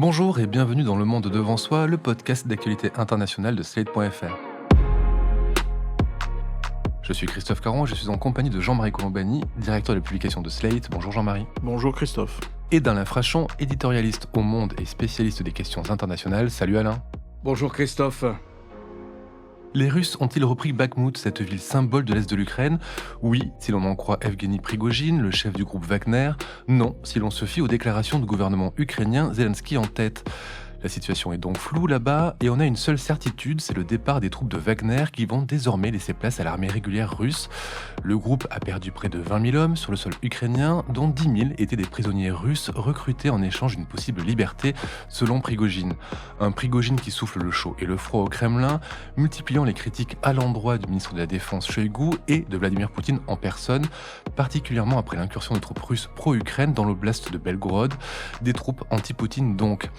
Bonjour et bienvenue dans Le Monde Devant Soi, le podcast d'actualité internationale de Slate.fr. Je suis Christophe Caron et je suis en compagnie de Jean-Marie Colombani, directeur de publication de Slate. Bonjour Jean-Marie. Bonjour Christophe. Et d'Alain Frachon, éditorialiste au Monde et spécialiste des questions internationales. Salut Alain. Bonjour Christophe. Les Russes ont-ils repris Bakhmout, cette ville symbole de l'Est de l'Ukraine? Oui, si l'on en croit Evgeny Prigojine, le chef du groupe Wagner. Non, si l'on se fie aux déclarations du gouvernement ukrainien, Zelensky en tête. La situation est donc floue là-bas et on a une seule certitude, c'est le départ des troupes de Wagner qui vont désormais laisser place à l'armée régulière russe. Le groupe a perdu près de 20 000 hommes sur le sol ukrainien, dont 10 000 étaient des prisonniers russes recrutés en échange d'une possible liberté, selon Prigojine. Un Prigojine qui souffle le chaud et le froid au Kremlin, multipliant les critiques à l'endroit du ministre de la Défense Shoigu et de Vladimir Poutine en personne, particulièrement après l'incursion des troupes russes pro-Ukraine dans l'oblast de Belgorod, des troupes anti-Poutine donc.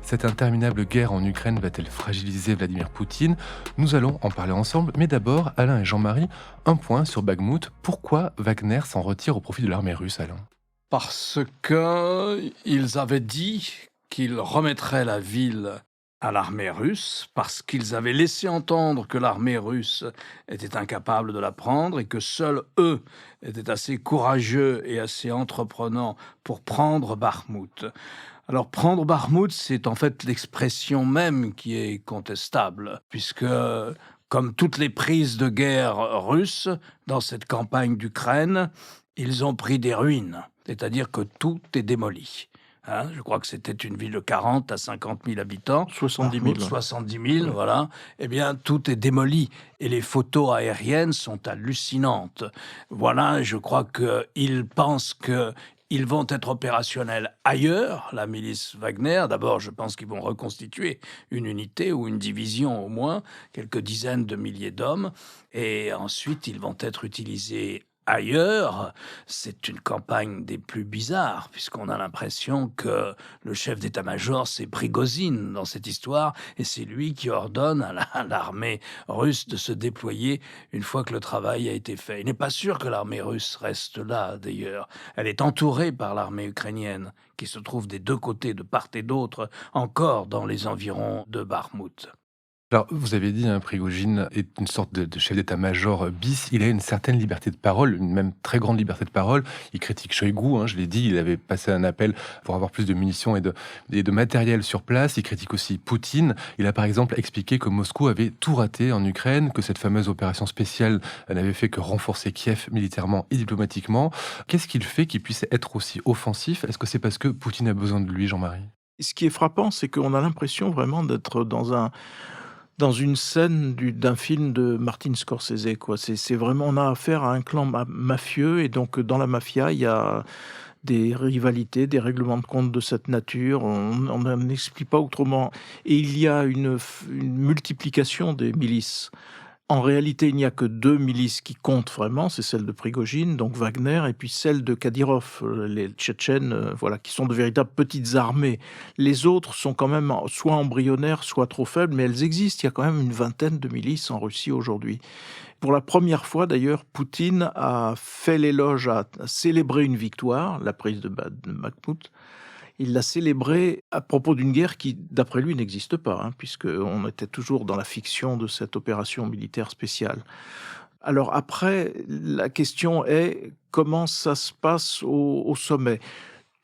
Cette interminable guerre en Ukraine va-t-elle fragiliser Vladimir Poutine? Nous allons en parler ensemble, mais d'abord, Alain et Jean-Marie, un point sur Bakhmout. Pourquoi Wagner s'en retire au profit de l'armée russe, Alain? Parce qu'ils avaient dit qu'ils remettraient la ville à l'armée russe, parce qu'ils avaient laissé entendre que l'armée russe était incapable de la prendre et que seuls eux étaient assez courageux et assez entreprenants pour prendre Bakhmout. Alors prendre Bakhmout, c'est en fait l'expression même qui est contestable, puisque comme toutes les prises de guerre russes dans cette campagne d'Ukraine, ils ont pris des ruines, c'est-à-dire que tout est démoli. Je crois que c'était une ville de 40 à 50 000 habitants. 70 000. 70 000, voilà. Eh bien, tout est démoli. Et les photos aériennes sont hallucinantes. Voilà, je crois qu'ils pensent qu'ils vont être opérationnels ailleurs, la milice Wagner. D'abord, je pense qu'ils vont reconstituer une unité ou une division au moins, quelques dizaines de milliers d'hommes. Et ensuite, ils vont être utilisés ailleurs. C'est une campagne des plus bizarres, puisqu'on a l'impression que le chef d'état-major, c'est Prigojine dans cette histoire, et c'est lui qui ordonne à l'armée russe de se déployer une fois que le travail a été fait. Il n'est pas sûr que l'armée russe reste là, d'ailleurs. Elle est entourée par l'armée ukrainienne, qui se trouve des deux côtés, de part et d'autre, encore dans les environs de Bakhmout. Alors, vous avez dit, Prigojine est une sorte de chef d'état-major bis. Il a une certaine liberté de parole, une même très grande liberté de parole. Il critique Shoigu, je l'ai dit, il avait passé un appel pour avoir plus de munitions et de matériel sur place. Il critique aussi Poutine. Il a par exemple expliqué que Moscou avait tout raté en Ukraine, que cette fameuse opération spéciale n'avait fait que renforcer Kiev militairement et diplomatiquement. Qu'est-ce qu'il fait qu'il puisse être aussi offensif? Est-ce que c'est parce que Poutine a besoin de lui, Jean-Marie? Ce qui est frappant, c'est qu'on a l'impression vraiment d'être dans une scène d'un film de Martin Scorsese, quoi. C'est vraiment, on a affaire à un clan mafieux, et donc dans la mafia, il y a des rivalités, des règlements de compte de cette nature. On n'explique pas autrement. Et il y a une multiplication des milices. En réalité, il n'y a que deux milices qui comptent vraiment, c'est celle de Prigojine, donc Wagner, et puis celle de Kadyrov, les Tchétchènes, voilà, qui sont de véritables petites armées. Les autres sont quand même soit embryonnaires, soit trop faibles, mais elles existent. Il y a quand même une vingtaine de milices en Russie aujourd'hui. Pour la première fois, d'ailleurs, Poutine a fait l'éloge, a célébré une victoire, la prise de Bakhmout. Il l'a célébré à propos d'une guerre qui, d'après lui, n'existe pas, puisqu'on était toujours dans la fiction de cette opération militaire spéciale. Alors après, la question est comment ça se passe au sommet.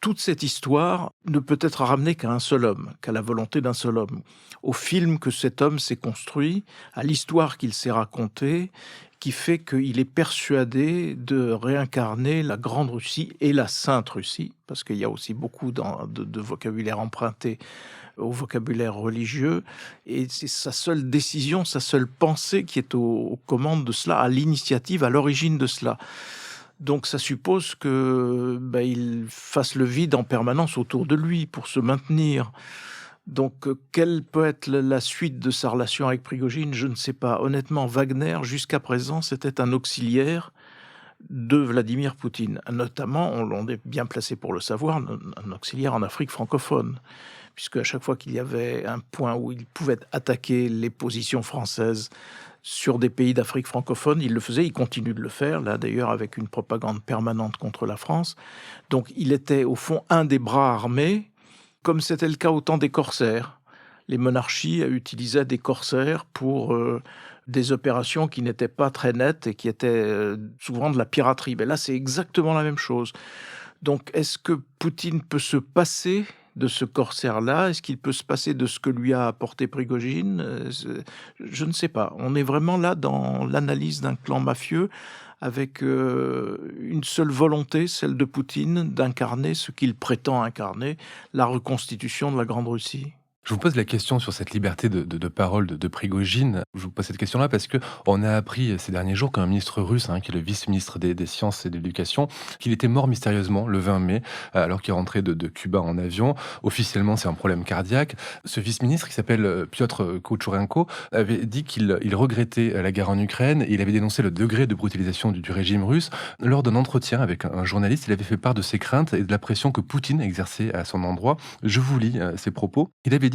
Toute cette histoire ne peut être ramenée qu'à un seul homme, qu'à la volonté d'un seul homme, au film que cet homme s'est construit, à l'histoire qu'il s'est racontée, qui fait qu'il est persuadé de réincarner la Grande Russie et la Sainte Russie, parce qu'il y a aussi beaucoup de vocabulaire emprunté au vocabulaire religieux, et c'est sa seule décision, sa seule pensée qui est aux commandes de cela, à l'initiative, à l'origine de cela. Donc ça suppose que il fasse le vide en permanence autour de lui pour se maintenir. Donc quelle peut être la suite de sa relation avec Prigojine? Je ne sais pas. Honnêtement, Wagner, jusqu'à présent, c'était un auxiliaire de Vladimir Poutine. Notamment, on est bien placé pour le savoir, un auxiliaire en Afrique francophone. Puisque à chaque fois qu'il y avait un point où il pouvait attaquer les positions françaises sur des pays d'Afrique francophone, il le faisait, il continue de le faire, là d'ailleurs avec une propagande permanente contre la France. Donc il était au fond un des bras armés comme c'était le cas au temps des corsaires. Les monarchies utilisaient des corsaires pour des opérations qui n'étaient pas très nettes et qui étaient souvent de la piraterie. Mais là, c'est exactement la même chose. Donc, est-ce que Poutine peut se passer de ce corsaire-là? Est-ce qu'il peut se passer de ce que lui a apporté Prigojine? Je ne sais pas. On est vraiment là dans l'analyse d'un clan mafieux avec une seule volonté, celle de Poutine, d'incarner ce qu'il prétend incarner, la reconstitution de la Grande Russie. Je vous pose la question sur cette liberté de parole de Prigojine. Je vous pose cette question-là parce que on a appris ces derniers jours qu'un ministre russe, qui est le vice-ministre des Sciences et de l'Éducation, qu'il était mort mystérieusement le 20 mai, alors qu'il rentrait de Cuba en avion. Officiellement, c'est un problème cardiaque. Ce vice-ministre, qui s'appelle Piotr Kouchourenko, avait dit qu'il regrettait la guerre en Ukraine et il avait dénoncé le degré de brutalisation du régime russe. Lors d'un entretien avec un journaliste, il avait fait part de ses craintes et de la pression que Poutine exerçait à son endroit. Je vous lis ses propos. Il avait dit: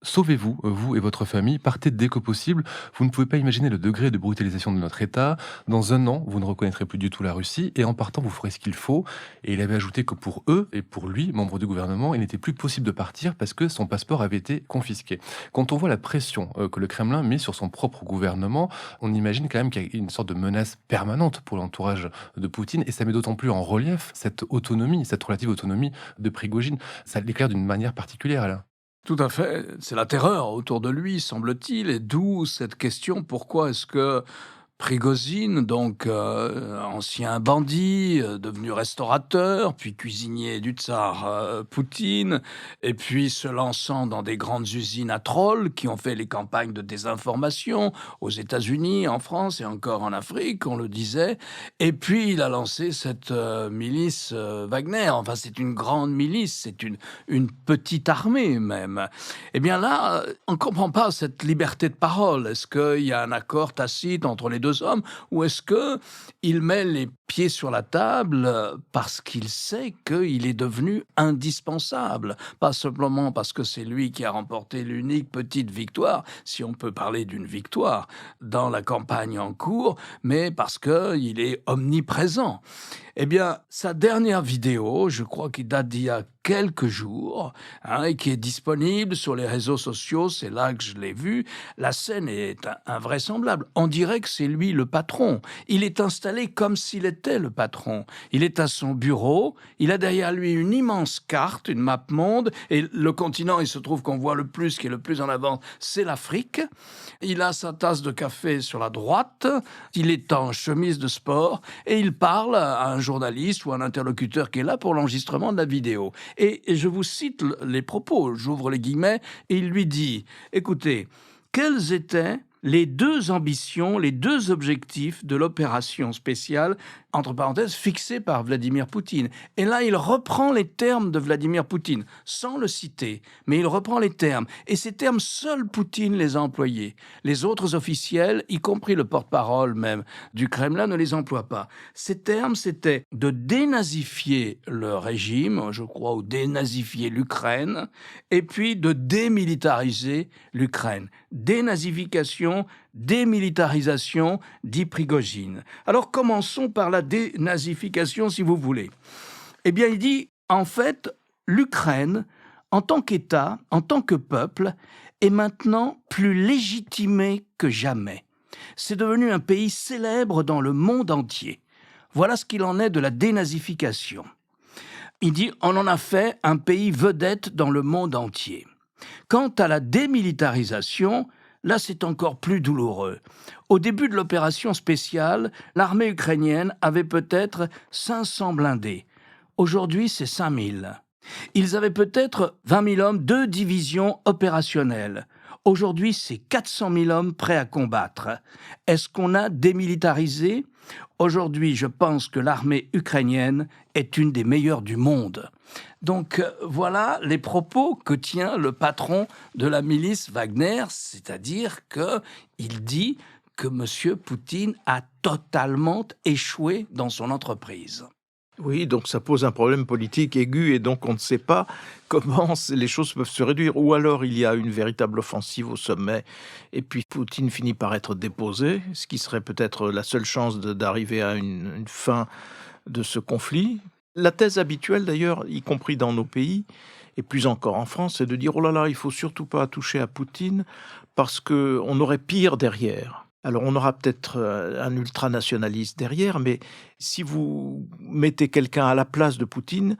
sauvez-vous, vous et votre famille, partez dès que possible. Vous ne pouvez pas imaginer le degré de brutalisation de notre État. Dans un an, vous ne reconnaîtrez plus du tout la Russie et en partant, vous ferez ce qu'il faut. Et il avait ajouté que pour eux et pour lui, membre du gouvernement, il n'était plus possible de partir parce que son passeport avait été confisqué. Quand on voit la pression que le Kremlin met sur son propre gouvernement, on imagine quand même qu'il y a une sorte de menace permanente pour l'entourage de Poutine et ça met d'autant plus en relief cette autonomie, cette relative autonomie de Prigojine. Ça l'éclaire d'une manière particulière, Alain. Tout à fait, c'est la terreur autour de lui, semble-t-il, et d'où cette question, pourquoi est-ce que Prigojine, donc ancien bandit, devenu restaurateur, puis cuisinier du tsar Poutine, et puis se lançant dans des grandes usines à trolls qui ont fait les campagnes de désinformation aux États-Unis, en France et encore en Afrique, on le disait. Et puis il a lancé cette milice Wagner. Enfin, c'est une grande milice, c'est une petite armée même. Eh bien là, on ne comprend pas cette liberté de parole. Est-ce qu'il y a un accord tacite entre les deux hommes, ou est-ce que il met les pieds sur la table parce qu'il sait qu'il est devenu indispensable, pas simplement parce que c'est lui qui a remporté l'unique petite victoire, si on peut parler d'une victoire, dans la campagne en cours, mais parce qu'il est omniprésent. Eh bien, sa dernière vidéo, je crois qu'il date d'il y a quelques jours, et qui est disponible sur les réseaux sociaux, c'est là que je l'ai vue. La scène est invraisemblable. On dirait que c'est lui le patron. Il est installé comme s'il était le patron. Il est à son bureau, il a derrière lui une immense carte, une map monde, et le continent, il se trouve qu'on voit le plus, qui est le plus en avant, c'est l'Afrique. Il a sa tasse de café sur la droite, il est en chemise de sport, et il parle à un journaliste ou un interlocuteur qui est là pour l'enregistrement de la vidéo. Et je vous cite les propos, j'ouvre les guillemets, et il lui dit: écoutez, quelles étaient les deux ambitions, les deux objectifs de l'opération spéciale, entre parenthèses, fixée par Vladimir Poutine? Et là, il reprend les termes de Vladimir Poutine, sans le citer, mais il reprend les termes. Et ces termes, seul Poutine les a employés. Les autres officiels, y compris le porte-parole même du Kremlin, ne les emploient pas. Ces termes, c'était de dénazifier le régime, je crois, ou dénazifier l'Ukraine, et puis de démilitariser l'Ukraine. Dénazification, démilitarisation, dit Prigojine. Alors commençons par la dénazification, si vous voulez. Eh bien, il dit, en fait, l'Ukraine, en tant qu'État, en tant que peuple, est maintenant plus légitimée que jamais. C'est devenu un pays célèbre dans le monde entier. Voilà ce qu'il en est de la dénazification. Il dit, on en a fait un pays vedette dans le monde entier. Quant à la démilitarisation, là, c'est encore plus douloureux. Au début de l'opération spéciale, l'armée ukrainienne avait peut-être 500 blindés. Aujourd'hui, c'est 5000. Ils avaient peut-être 20 000 hommes, 2 divisions opérationnelles. Aujourd'hui, c'est 400 000 hommes prêts à combattre. Est-ce qu'on a démilitarisé ? Aujourd'hui, je pense que l'armée ukrainienne est une des meilleures du monde. Donc voilà les propos que tient le patron de la milice Wagner, c'est-à-dire qu'il dit que M. Poutine a totalement échoué dans son entreprise. Oui, donc ça pose un problème politique aigu et donc on ne sait pas comment les choses peuvent se réduire. Ou alors il y a une véritable offensive au sommet et puis Poutine finit par être déposé, ce qui serait peut-être la seule chance d'arriver à une fin de ce conflit. La thèse habituelle d'ailleurs, y compris dans nos pays, et plus encore en France, c'est de dire: «Oh là là, il faut surtout pas toucher à Poutine parce qu'on aurait pire derrière». Alors on aura peut-être, un ultranationaliste derrière, mais si vous mettez quelqu'un à la place de Poutine,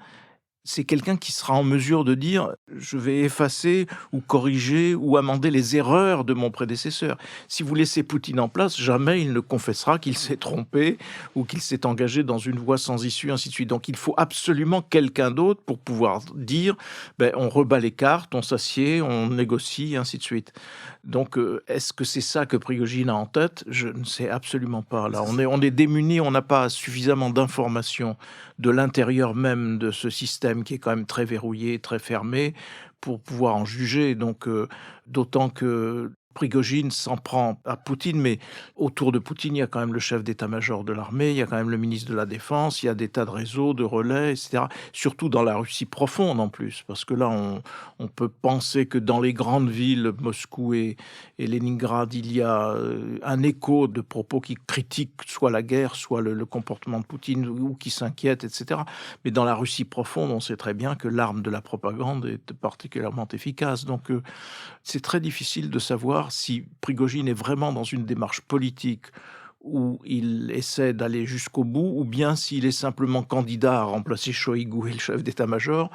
c'est quelqu'un qui sera en mesure de dire: «Je vais effacer ou corriger ou amender les erreurs de mon prédécesseur». Si vous laissez Poutine en place, jamais il ne confessera qu'il s'est trompé ou qu'il s'est engagé dans une voie sans issue, ainsi de suite. Donc il faut absolument quelqu'un d'autre pour pouvoir dire: on rebat les cartes, on s'assied, on négocie, ainsi de suite. Donc est-ce que c'est ça que Prigojine a en tête? Je ne sais absolument pas. Là, on est démunis, on n'a pas suffisamment d'informations de l'intérieur même de ce système qui est quand même très verrouillé, très fermé, pour pouvoir en juger. Donc, d'autant que Prigojine s'en prend à Poutine, mais autour de Poutine, il y a quand même le chef d'état-major de l'armée, il y a quand même le ministre de la Défense, il y a des tas de réseaux, de relais, etc. Surtout dans la Russie profonde en plus, parce que là, on peut penser que dans les grandes villes, Moscou et Leningrad, il y a un écho de propos qui critiquent soit la guerre, soit le comportement de Poutine, ou qui s'inquiètent, etc. Mais dans la Russie profonde, on sait très bien que l'arme de la propagande est particulièrement efficace. Donc, c'est très difficile de savoir si Prigojine est vraiment dans une démarche politique où il essaie d'aller jusqu'au bout, ou bien s'il est simplement candidat à remplacer Shoigu et le chef d'état-major,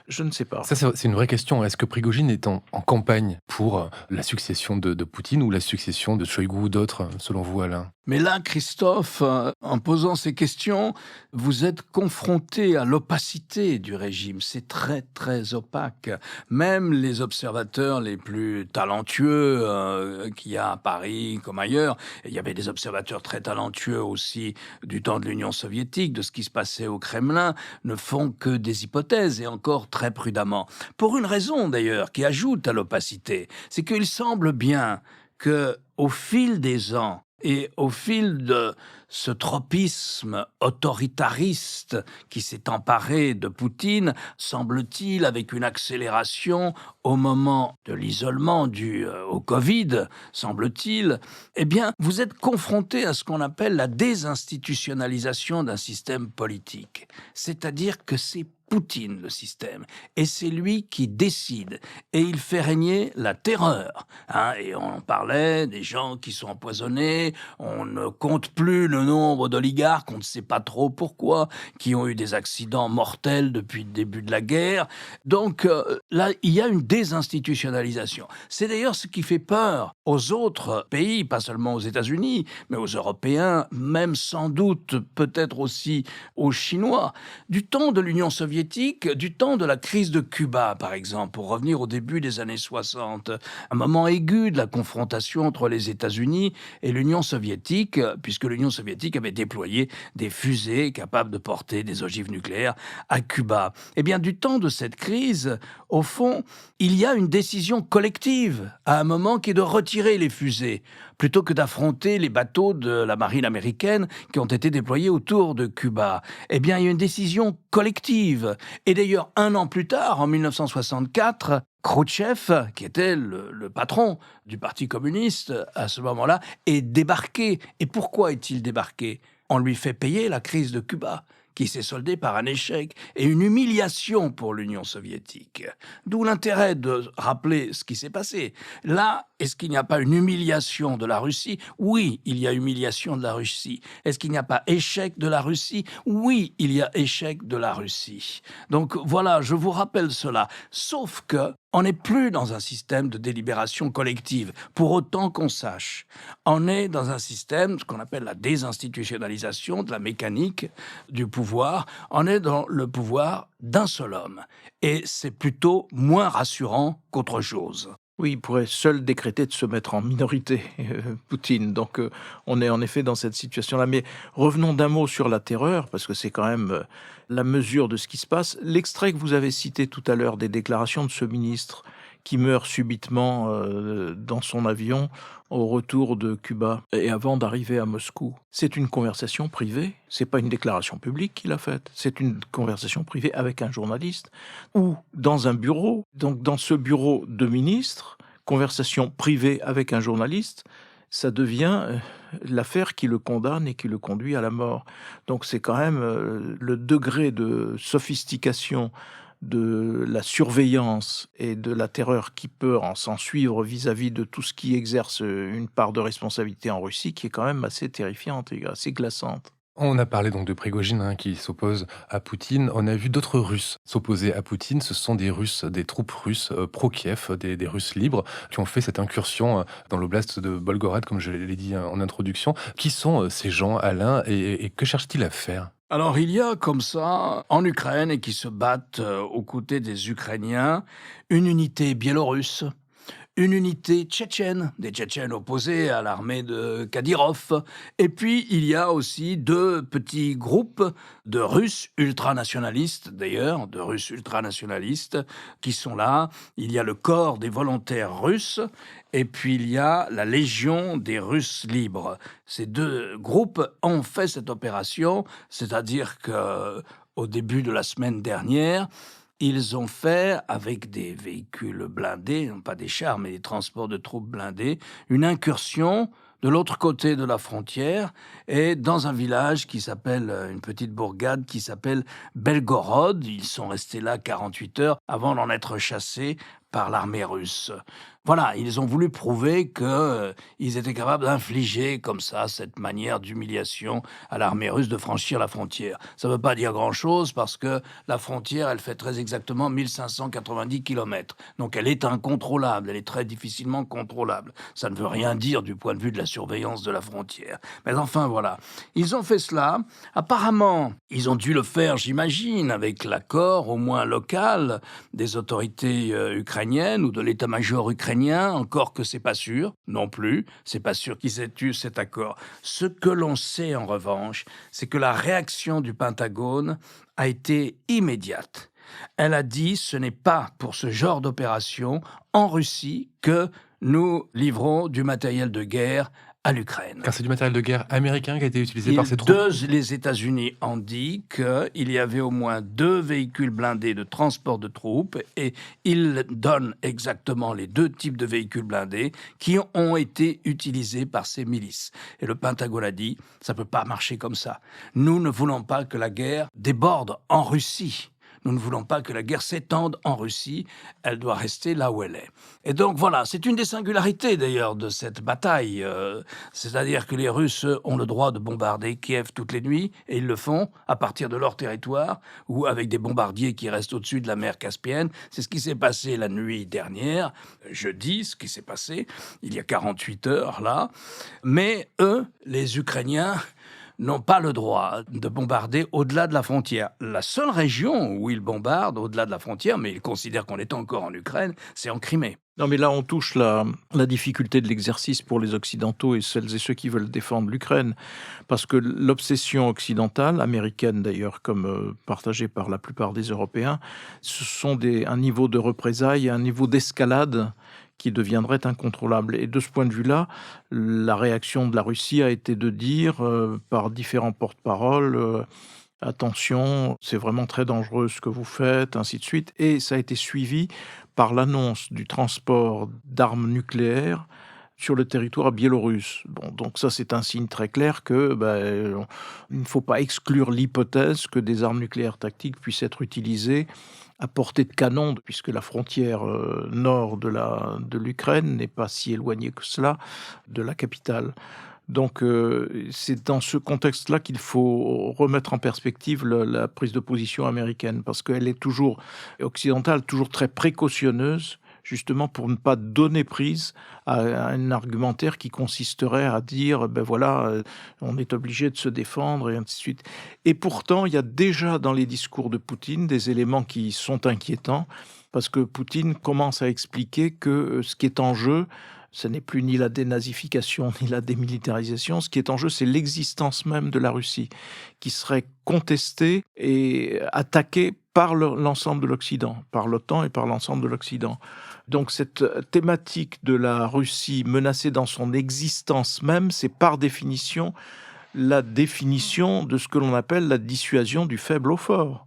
je ne sais pas. Ça, c'est une vraie question. Est-ce que Prigojine est en campagne pour la succession de Poutine ou la succession de Shoigu ou d'autres, selon vous, Alain? Mais là, Christophe, en posant ces questions, vous êtes confronté à l'opacité du régime. C'est très, très opaque. Même les observateurs les plus talentueux qu'il y a à Paris comme ailleurs, et il y avait des observateurs très talentueux aussi du temps de l'Union soviétique, de ce qui se passait au Kremlin, ne font que des hypothèses, et encore très prudemment. Pour une raison d'ailleurs qui ajoute à l'opacité, c'est qu'il semble bien que, au fil des ans, et au fil de ce tropisme autoritariste qui s'est emparé de Poutine, semble-t-il, avec une accélération au moment de l'isolement dû au Covid, semble-t-il, eh bien, vous êtes confronté à ce qu'on appelle la désinstitutionnalisation d'un système politique. C'est-à-dire que c'est Poutine, le système, et c'est lui qui décide, et il fait régner la terreur. Et on parlait des gens qui sont empoisonnés, on ne compte plus le nombre d'oligarques, on ne sait pas trop pourquoi, qui ont eu des accidents mortels depuis le début de la guerre. Donc là, il y a une désinstitutionnalisation. C'est d'ailleurs ce qui fait peur aux autres pays, pas seulement aux États-Unis, mais aux Européens, même sans doute peut-être aussi aux Chinois. Du temps de l'Union soviétique, du temps de la crise de Cuba, par exemple, pour revenir au début des années 60, un moment aigu de la confrontation entre les États-Unis et l'Union soviétique, puisque l'Union soviétique avait déployé des fusées capables de porter des ogives nucléaires à Cuba. Eh bien, du temps de cette crise, au fond, il y a une décision collective, à un moment, qui est de retirer les fusées, plutôt que d'affronter les bateaux de la marine américaine qui ont été déployés autour de Cuba. Eh bien, il y a une décision collective. Et d'ailleurs, un an plus tard, en 1964, Khrouchtchev, qui était le patron du Parti communiste à ce moment-là, est débarqué. Et pourquoi est-il débarqué? On lui fait payer la crise de Cuba, qui s'est soldée par un échec et une humiliation pour l'Union soviétique. D'où l'intérêt de rappeler ce qui s'est passé. Là, est-ce qu'il n'y a pas une humiliation de la Russie? Oui, il y a humiliation de la Russie. Est-ce qu'il n'y a pas échec de la Russie? Oui, il y a échec de la Russie. Donc voilà, je vous rappelle cela. Sauf que on n'est plus dans un système de délibération collective, pour autant qu'on sache. On est dans un système, ce qu'on appelle la désinstitutionnalisation de la mécanique du pouvoir. On est dans le pouvoir d'un seul homme. Et c'est plutôt moins rassurant qu'autre chose. Oui, il pourrait seul décréter de se mettre en minorité, Poutine. Donc, on est en effet dans cette situation-là. Mais revenons d'un mot sur la terreur, parce que c'est quand même la mesure de ce qui se passe. L'extrait que vous avez cité tout à l'heure des déclarations de ce ministre qui meurt subitement dans son avion au retour de Cuba et avant d'arriver à Moscou. C'est une conversation privée, c'est pas une déclaration publique qu'il a faite, c'est une conversation privée avec un journaliste ou dans un bureau. Donc dans ce bureau de ministre, conversation privée avec un journaliste, ça devient l'affaire qui le condamne et qui le conduit à la mort. Donc c'est quand même le degré de sophistication de la surveillance et de la terreur qui peut s'en suivre vis-à-vis de tout ce qui exerce une part de responsabilité en Russie qui est quand même assez terrifiante et assez glaçante. On a parlé donc de Prigojine qui s'oppose à Poutine. On a vu d'autres Russes s'opposer à Poutine. Ce sont des Russes, des troupes russes pro-Kiev, des Russes libres, qui ont fait cette incursion dans l'oblast de Volgograd, comme je l'ai dit en introduction. Qui sont ces gens, Alain, et que cherchent-ils à faire? Alors il y a comme ça, en Ukraine, et qui se battent aux côtés des Ukrainiens, une unité biélorusse, une unité tchétchène, des Tchétchènes opposés à l'armée de Kadyrov. Et puis, il y a aussi deux petits groupes de Russes ultranationalistes, d'ailleurs, de Russes ultranationalistes, qui sont là. Il y a le corps des volontaires russes, et puis il y a la Légion des Russes libres. Ces deux groupes ont fait cette opération, c'est-à-dire que au début de la semaine dernière, ils ont fait, avec des véhicules blindés, non pas des chars, mais des transports de troupes blindés, une incursion de l'autre côté de la frontière et dans un village qui s'appelle, une petite bourgade qui s'appelle Belgorod. Ils sont restés là 48 heures avant d'en être chassés par l'armée russe. Voilà, ils ont voulu prouver qu'ils étaient capables d'infliger comme ça cette manière d'humiliation à l'armée russe de franchir la frontière. Ça ne veut pas dire grand-chose parce que la frontière, elle fait très exactement 1590 kilomètres. Donc elle est incontrôlable, elle est très difficilement contrôlable. Ça ne veut rien dire du point de vue de la surveillance de la frontière. Mais enfin, voilà. Ils ont fait cela. Apparemment, ils ont dû le faire, j'imagine, avec l'accord au moins local des autorités ukrainiennes ou de l'état-major ukrainien, encore que c'est pas sûr non plus, c'est pas sûr qu'ils aient eu cet accord. Ce que l'on sait en revanche, c'est que la réaction du Pentagone a été immédiate. Elle a dit ce n'est pas pour ce genre d'opération en Russie que nous livrons du matériel de guerre à l'Ukraine. Car c'est du matériel de guerre américain qui a été utilisé par ces troupes. Les États-Unis ont dit qu'il y avait au moins 2 véhicules blindés de transport de troupes et ils donnent exactement les 2 types de véhicules blindés qui ont été utilisés par ces milices. Et le Pentagone a dit, ça ne peut pas marcher comme ça. Nous ne voulons pas que la guerre déborde en Russie. Nous ne voulons pas que la guerre s'étende en Russie, elle doit rester là où elle est. Et donc voilà, c'est une des singularités d'ailleurs de cette bataille. C'est-à-dire que les Russes ont le droit de bombarder Kiev toutes les nuits, et ils le font à partir de leur territoire, ou avec des bombardiers qui restent au-dessus de la mer Caspienne. C'est ce qui s'est passé la nuit dernière, jeudi, ce qui s'est passé il y a 48 heures là. Mais eux, les Ukrainiens, n'ont pas le droit de bombarder au-delà de la frontière. La seule région où ils bombardent au-delà de la frontière, mais ils considèrent qu'on est encore en Ukraine, c'est en Crimée. Non, mais là, on touche la difficulté de l'exercice pour les Occidentaux et celles et ceux qui veulent défendre l'Ukraine. Parce que l'obsession occidentale, américaine d'ailleurs, comme partagée par la plupart des Européens, ce sont un niveau de représailles, un niveau d'escalade qui deviendrait incontrôlable. Et de ce point de vue-là, la réaction de la Russie a été de dire, par différents porte-paroles, attention, c'est vraiment très dangereux ce que vous faites, ainsi de suite. Et ça a été suivi par l'annonce du transport d'armes nucléaires sur le territoire biélorusse. Bon, donc ça, c'est un signe très clair que il ne faut pas exclure l'hypothèse que des armes nucléaires tactiques puissent être utilisées à portée de canon, puisque la frontière nord de l'Ukraine n'est pas si éloignée que cela de la capitale. Donc c'est dans ce contexte-là qu'il faut remettre en perspective la prise de position américaine, parce qu'elle est toujours occidentale, toujours très précautionneuse, justement pour ne pas donner prise à un argumentaire qui consisterait à dire on est obligé de se défendre et ainsi de suite. Et pourtant, il y a déjà dans les discours de Poutine des éléments qui sont inquiétants, parce que Poutine commence à expliquer que ce qui est en jeu, ce n'est plus ni la dénazification ni la démilitarisation. Ce qui est en jeu, c'est l'existence même de la Russie, qui serait contestée et attaquée par l'ensemble de l'Occident, par l'OTAN et par l'ensemble de l'Occident. Donc cette thématique de la Russie menacée dans son existence même, c'est par définition la définition de ce que l'on appelle la dissuasion du faible au fort.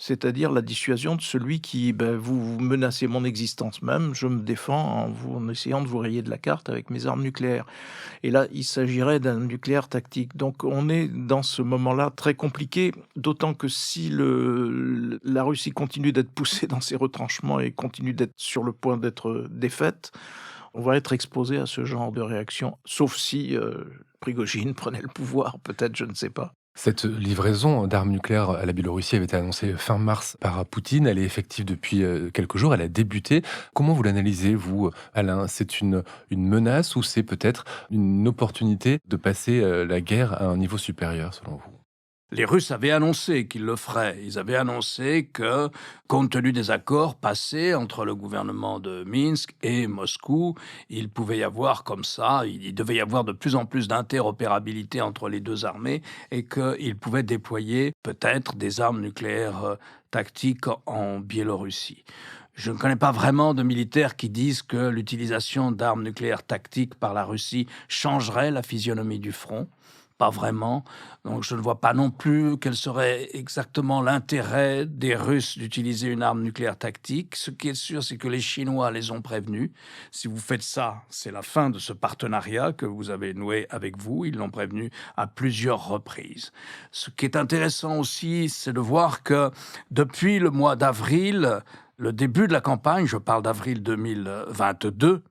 c'est-à-dire la dissuasion de celui qui, vous menacez mon existence même, je me défends en essayant de vous rayer de la carte avec mes armes nucléaires. Et là, il s'agirait d'un nucléaire tactique. Donc on est dans ce moment-là très compliqué, d'autant que si la Russie continue d'être poussée dans ses retranchements et continue d'être sur le point d'être défaite, on va être exposé à ce genre de réaction, sauf si Prigojine prenait le pouvoir, peut-être, je ne sais pas. Cette livraison d'armes nucléaires à la Biélorussie avait été annoncée fin mars par Poutine. Elle est effective depuis quelques jours. Elle a débuté. Comment vous l'analysez, vous, Alain? C'est une menace ou c'est peut-être une opportunité de passer la guerre à un niveau supérieur, selon vous? Les Russes avaient annoncé qu'ils le feraient. Ils avaient annoncé que, compte tenu des accords passés entre le gouvernement de Minsk et Moscou, il pouvait y avoir comme ça, il devait y avoir de plus en plus d'interopérabilité entre les deux armées et qu'ils pouvaient déployer peut-être des armes nucléaires tactiques en Biélorussie. Je ne connais pas vraiment de militaires qui disent que l'utilisation d'armes nucléaires tactiques par la Russie changerait la physionomie du front. Pas vraiment. Donc je ne vois pas non plus quel serait exactement l'intérêt des Russes d'utiliser une arme nucléaire tactique. Ce qui est sûr, c'est que les Chinois les ont prévenus. Si vous faites ça, c'est la fin de ce partenariat que vous avez noué avec vous. Ils l'ont prévenu à plusieurs reprises. Ce qui est intéressant aussi, c'est de voir que depuis le mois d'avril, le début de la campagne, je parle d'avril 2022,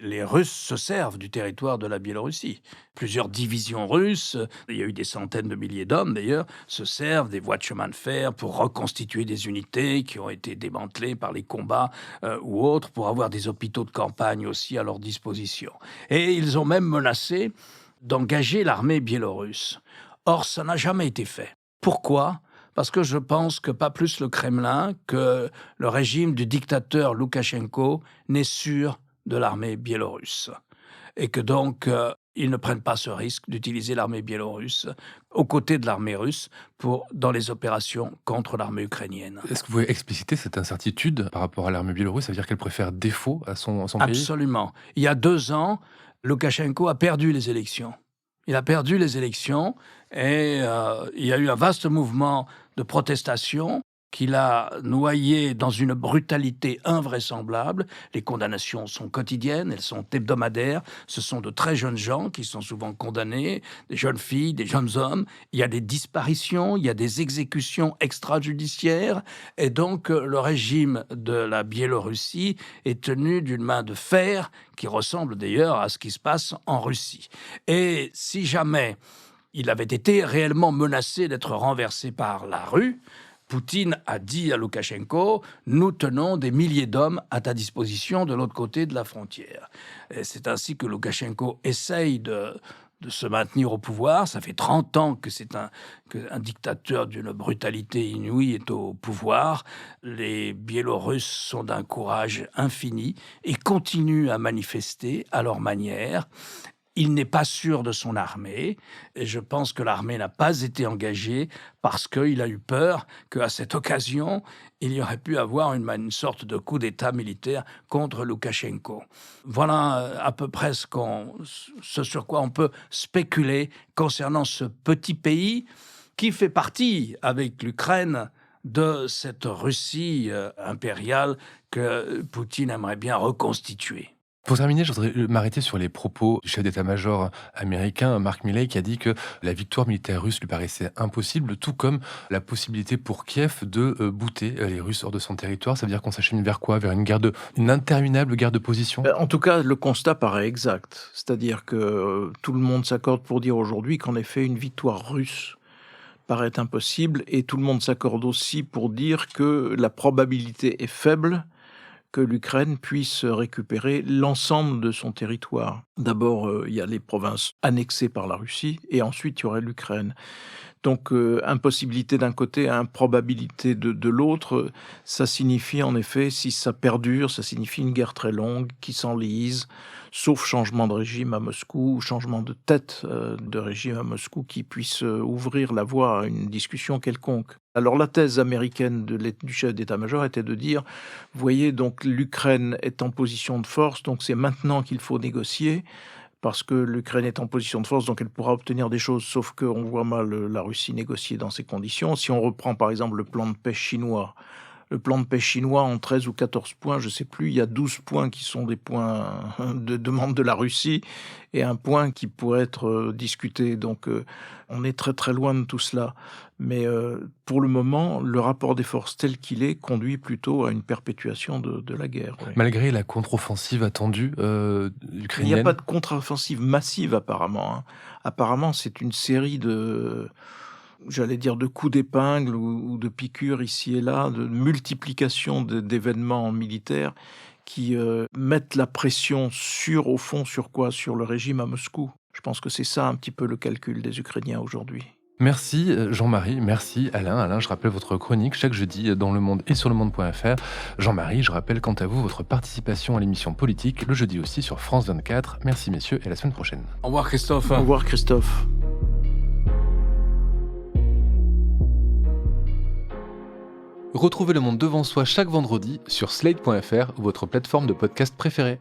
les Russes se servent du territoire de la Biélorussie. Plusieurs divisions russes, il y a eu des centaines de milliers d'hommes d'ailleurs, se servent des voies de chemin de fer pour reconstituer des unités qui ont été démantelées par les combats ou autres, pour avoir des hôpitaux de campagne aussi à leur disposition. Et ils ont même menacé d'engager l'armée biélorusse. Or, ça n'a jamais été fait. Pourquoi ? Parce que je pense que pas plus le Kremlin que le régime du dictateur Loukachenko n'est sûr de l'armée biélorusse. Et que donc, ils ne prennent pas ce risque d'utiliser l'armée biélorusse aux côtés de l'armée russe dans les opérations contre l'armée ukrainienne. Est-ce que vous pouvez expliciter cette incertitude par rapport à l'armée biélorusse? Ça veut dire qu'elle préfère défaut à son pays? Absolument. Il y a 2 ans, Loukachenko a perdu les élections. Il a perdu les élections et il y a eu un vaste mouvement de protestation qu'il a noyé dans une brutalité invraisemblable. Les condamnations sont quotidiennes, elles sont hebdomadaires. Ce sont de très jeunes gens qui sont souvent condamnés, des jeunes filles, des jeunes hommes. Il y a des disparitions, il y a des exécutions extrajudiciaires. Et donc, le régime de la Biélorussie est tenu d'une main de fer qui ressemble d'ailleurs à ce qui se passe en Russie. Et si jamais il avait été réellement menacé d'être renversé par la rue, Poutine a dit à Loukachenko « Nous tenons des milliers d'hommes à ta disposition de l'autre côté de la frontière ». C'est ainsi que Loukachenko essaye de se maintenir au pouvoir. Ça fait 30 ans qu'un dictateur d'une brutalité inouïe est au pouvoir. Les Biélorusses sont d'un courage infini et continuent à manifester à leur manière. Il n'est pas sûr de son armée, et je pense que l'armée n'a pas été engagée parce qu'il a eu peur qu'à cette occasion, il y aurait pu avoir une sorte de coup d'État militaire contre Loukachenko. Voilà à peu près ce sur quoi on peut spéculer concernant ce petit pays qui fait partie, avec l'Ukraine, de cette Russie impériale que Poutine aimerait bien reconstituer. Pour terminer, je voudrais m'arrêter sur les propos du chef d'état-major américain, Mark Milley, qui a dit que la victoire militaire russe lui paraissait impossible, tout comme la possibilité pour Kiev de bouter les Russes hors de son territoire. Ça veut dire qu'on s'achemine vers quoi? Vers une interminable guerre de position? En tout cas, le constat paraît exact. C'est-à-dire que tout le monde s'accorde pour dire aujourd'hui qu'en effet, une victoire russe paraît impossible, et tout le monde s'accorde aussi pour dire que la probabilité est faible que l'Ukraine puisse récupérer l'ensemble de son territoire. D'abord, il y a les provinces annexées par la Russie, et ensuite il y aurait l'Ukraine. Donc, impossibilité d'un côté, improbabilité de l'autre, ça signifie en effet, si ça perdure, ça signifie une guerre très longue qui s'enlise, sauf changement de régime à Moscou, ou changement de tête de régime à Moscou qui puisse ouvrir la voie à une discussion quelconque. Alors la thèse américaine du chef d'état-major était de dire, vous voyez, donc l'Ukraine est en position de force, donc c'est maintenant qu'il faut négocier, parce que l'Ukraine est en position de force, donc elle pourra obtenir des choses, sauf qu'on voit mal la Russie négocier dans ces conditions. Si on reprend par exemple le plan de pêche chinois, en 13 ou 14 points, je ne sais plus, il y a 12 points qui sont des points de demande de la Russie et un point qui pourrait être discuté. Donc on est très très loin de tout cela. Mais pour le moment, le rapport des forces tel qu'il est conduit plutôt à une perpétuation de la guerre. Oui. Malgré la contre-offensive attendue Il n'y a ukrainienne. pas de contre-offensive massive apparemment, hein. Apparemment, c'est une série de coups d'épingle ou de piqûres ici et là, de multiplication d'événements militaires qui mettent la pression au fond, sur quoi? Sur le régime à Moscou. Je pense que c'est ça un petit peu le calcul des Ukrainiens aujourd'hui. Merci Jean-Marie, merci Alain. Alain, je rappelle votre chronique chaque jeudi dans Le Monde et sur lemonde.fr. Jean-Marie, je rappelle quant à vous votre participation à l'émission politique le jeudi aussi sur France 24. Merci messieurs et à la semaine prochaine. Au revoir Christophe. Au revoir Christophe. Retrouvez Le Monde devant soi chaque vendredi sur slate.fr ou votre plateforme de podcast préférée.